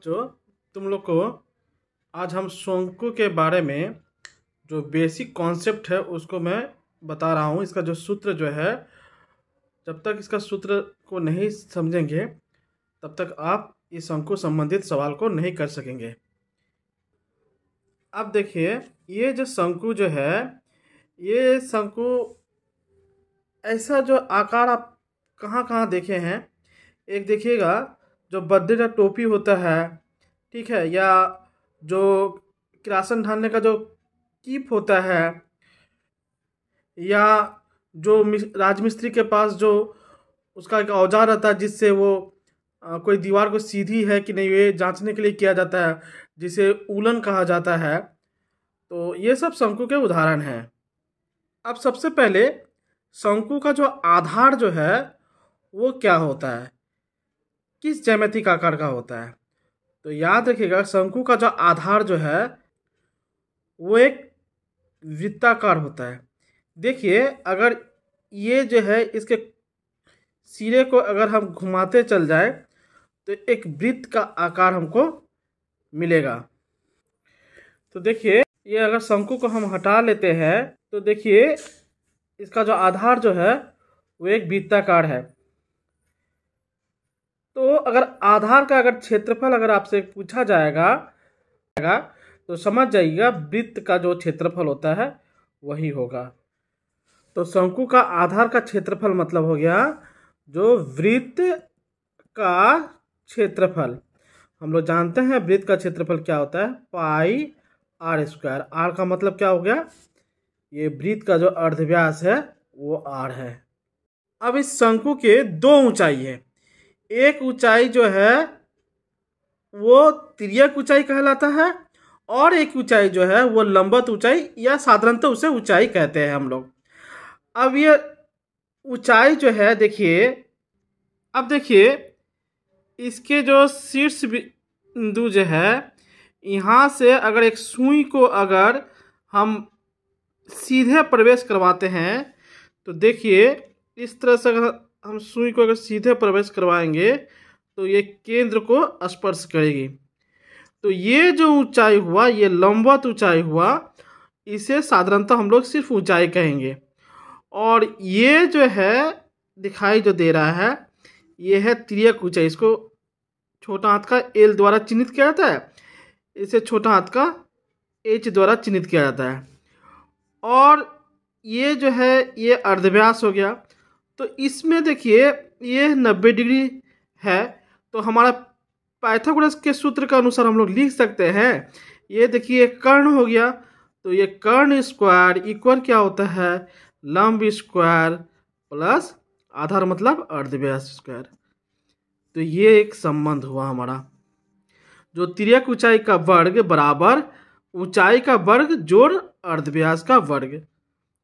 जो तुम लोग को आज हम शंकु के बारे में जो बेसिक कॉन्सेप्ट है उसको मैं बता रहा हूँ। इसका जो सूत्र जो है, जब तक इसका सूत्र को नहीं समझेंगे तब तक आप इस शंकु संबंधित सवाल को नहीं कर सकेंगे। अब देखिए, ये जो शंकु जो है, ये शंकु ऐसा जो आकार आप कहाँ कहाँ देखे हैं। एक देखिएगा, जो बर्थडे का टोपी होता है, ठीक है, या जो किरासन ढालने का जो कीप होता है, या जो राजमिस्त्री के पास जो उसका एक औजार रहता है जिससे वो कोई दीवार को सीधी है कि नहीं ये जांचने के लिए किया जाता है, जिसे उलन कहा जाता है। तो ये सब शंकु के उदाहरण हैं। अब सबसे पहले शंकु का जो आधार जो है वो क्या होता है, किस ज्यामितिक आकार का होता है। तो याद रखिएगा, शंकु का जो आधार जो है वो एक वृत्ताकार होता है। देखिए, अगर ये जो है इसके सिरे को अगर हम घुमाते चल जाए तो एक वृत्त का आकार हमको मिलेगा। तो देखिए, ये अगर शंकु को हम हटा लेते हैं तो देखिए इसका जो आधार जो है वो एक वृत्ताकार है। तो अगर आधार का अगर क्षेत्रफल अगर आपसे पूछा जाएगा तो समझ जाइएगा वृत्त का जो क्षेत्रफल होता है वही होगा। तो शंकु का आधार का क्षेत्रफल मतलब हो गया जो वृत्त का क्षेत्रफल। हम लोग जानते हैं वृत्त का क्षेत्रफल क्या होता है, पाई आर स्क्वायर। आर का मतलब क्या हो गया, ये वृत्त का जो अर्धव्यास है वो आर है। अब इस शंकु के दो ऊंचाई है। एक ऊंचाई जो है वो तिर्यक ऊंचाई कहलाता है, और एक ऊंचाई जो है वो लंबवत ऊंचाई या साधारणतः उसे ऊंचाई कहते हैं हम लोग। अब ये ऊंचाई जो है, देखिए, अब देखिए इसके जो शीर्ष बिंदु जो है, यहाँ से अगर एक सुई को अगर हम सीधे प्रवेश करवाते हैं तो देखिए इस तरह से अगर हम सुई को अगर सीधे प्रवेश करवाएंगे तो ये केंद्र को स्पर्श करेगी। तो ये जो ऊंचाई हुआ, ये लंबवत ऊंचाई हुआ, इसे साधारणतः हम लोग सिर्फ ऊंचाई कहेंगे। और ये जो है दिखाई जो दे रहा है ये है तिर्यक ऊंचाई। इसको छोटा हाथ का एल द्वारा चिन्हित किया जाता है, इसे छोटा हाथ का एच द्वारा चिन्हित किया जाता है। और ये जो है ये अर्धव्यास हो गया। तो इसमें देखिए ये 90 डिग्री है। तो हमारा पाइथागोरस के सूत्र के अनुसार हम लोग लिख सकते हैं, ये देखिए कर्ण हो गया, तो ये कर्ण स्क्वायर इक्वल क्या होता है, लंब स्क्वायर प्लस आधार मतलब अर्धव्यास स्क्वायर। तो ये एक संबंध हुआ हमारा, जो तिर्यक ऊंचाई का वर्ग बराबर ऊंचाई का वर्ग जोड़ अर्धव्यास का वर्ग।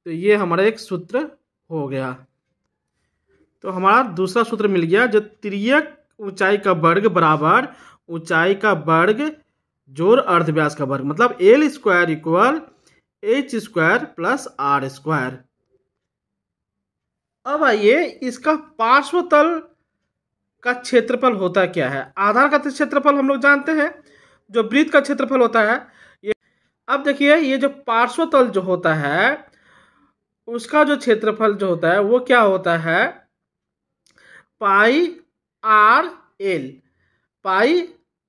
तो ये हमारा एक सूत्र हो गया। तो हमारा दूसरा सूत्र मिल गया, जो तिर्यक ऊंचाई का वर्ग बराबर ऊंचाई का वर्ग जोड़ अर्धव्यास का वर्ग, मतलब L square equal H square plus R square. अब आइए, इसका पार्श्वतल का क्षेत्रफल होता क्या है। आधार का क्षेत्रफल हम लोग जानते हैं, जो वृत्त का क्षेत्रफल होता है ये। अब देखिए, ये जो पार्श्वतल जो होता है उसका जो क्षेत्रफल जो होता है वो क्या होता है, पाई आर एल, पाई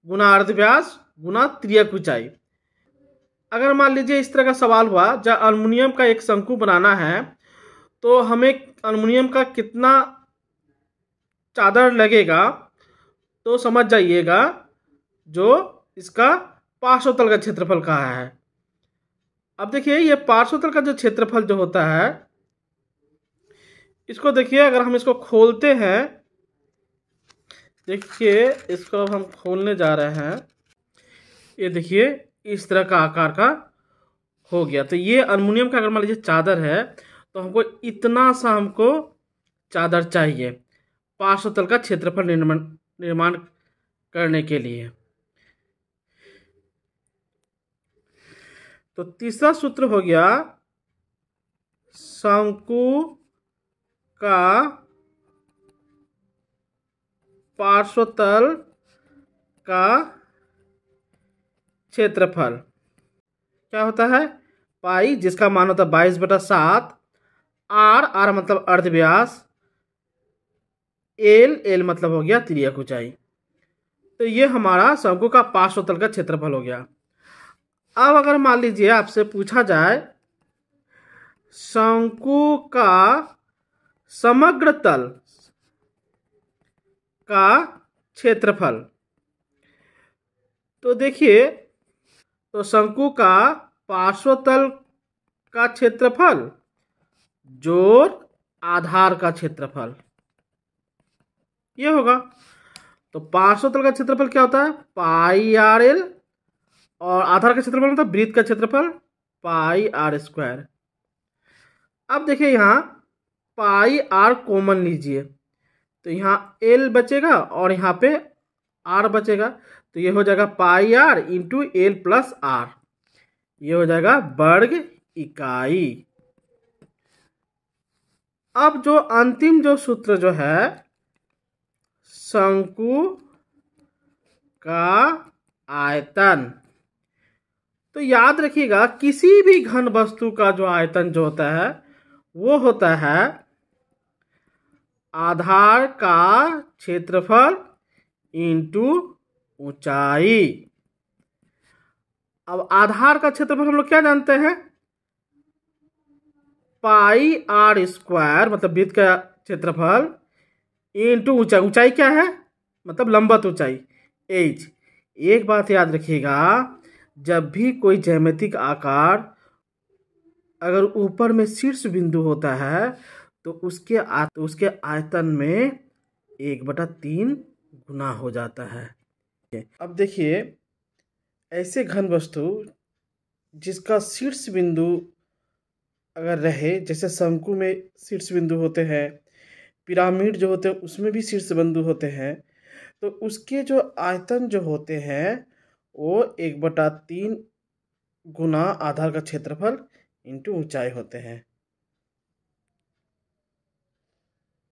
गुना अर्धव्यास गुना तिर्यक ऊंचाई। अगर मान लीजिए इस तरह का सवाल हुआ, जब अल्युमिनियम का एक शंकु बनाना है तो हमें अल्युमिनियम का कितना चादर लगेगा, तो समझ जाइएगा जो इसका पार्श्वतल का क्षेत्रफल कहा है। अब देखिए, ये पार्श्वतल का जो क्षेत्रफल जो होता है, इसको देखिए अगर हम इसको खोलते हैं, देखिए इसको अब हम खोलने जा रहे हैं, ये देखिए इस तरह का आकार का हो गया। तो ये अल्युमिनियम का अगर मान लीजिए चादर है तो हमको इतना सा हमको चादर चाहिए पार्श्वतल का क्षेत्रफल निर्माण करने के लिए। तो तीसरा सूत्र हो गया शंकु का पार्श्वतल का क्षेत्रफल क्या होता है? पाई, जिसका मान होता है 22/7, आर मतलब अर्धव्यास, एल मतलब हो गया तिर्यक ऊंचाई। तो ये हमारा शंकु का पार्श्वतल का क्षेत्रफल हो गया। अब अगर मान लीजिए आपसे पूछा जाए शंकु का समग्र तल का क्षेत्रफल, तो देखिए, तो शंकु का पार्श्वतल का क्षेत्रफल जोड़ आधार का क्षेत्रफल ये होगा। तो पार्श्वतल का क्षेत्रफल क्या होता है? पाई आर एल, और आधार का क्षेत्रफल होता है वृत्त का क्षेत्रफल पाई आर स्क्वायर। अब देखिए यहाँ पाई आर कॉमन लीजिए, तो यहाँ एल बचेगा और यहाँ पे आर बचेगा, तो ये हो जाएगा pi R into L plus R, ये हो जाएगा वर्ग इकाई। अब जो अंतिम जो सूत्र जो है शंकु का आयतन, तो याद रखिएगा किसी भी घन वस्तु का जो आयतन जो होता है वो होता है आधार का क्षेत्रफल इंटू ऊंचाई। अब आधार का क्षेत्रफल हम लोग क्या जानते हैं? पाई आर स्क्वायर मतलब वृत्त का क्षेत्रफल इंटू ऊंचाई। ऊंचाई क्या है? मतलब लंबवत ऊंचाई एच। एक बात याद रखिएगा, जब भी कोई ज्यामितिक आकार अगर ऊपर में शीर्ष बिंदु होता है तो उसके आयतन में 1/3 गुना हो जाता है। अब देखिए, ऐसे घन वस्तु जिसका शीर्ष बिंदु अगर रहे, जैसे शंकु में शीर्ष बिंदु होते हैं, पिरामिड जो होते हैं उसमें भी शीर्ष बिंदु होते हैं, तो उसके जो आयतन जो होते हैं वो 1/3 गुना आधार का क्षेत्रफल इंटू ऊंचाई होते हैं।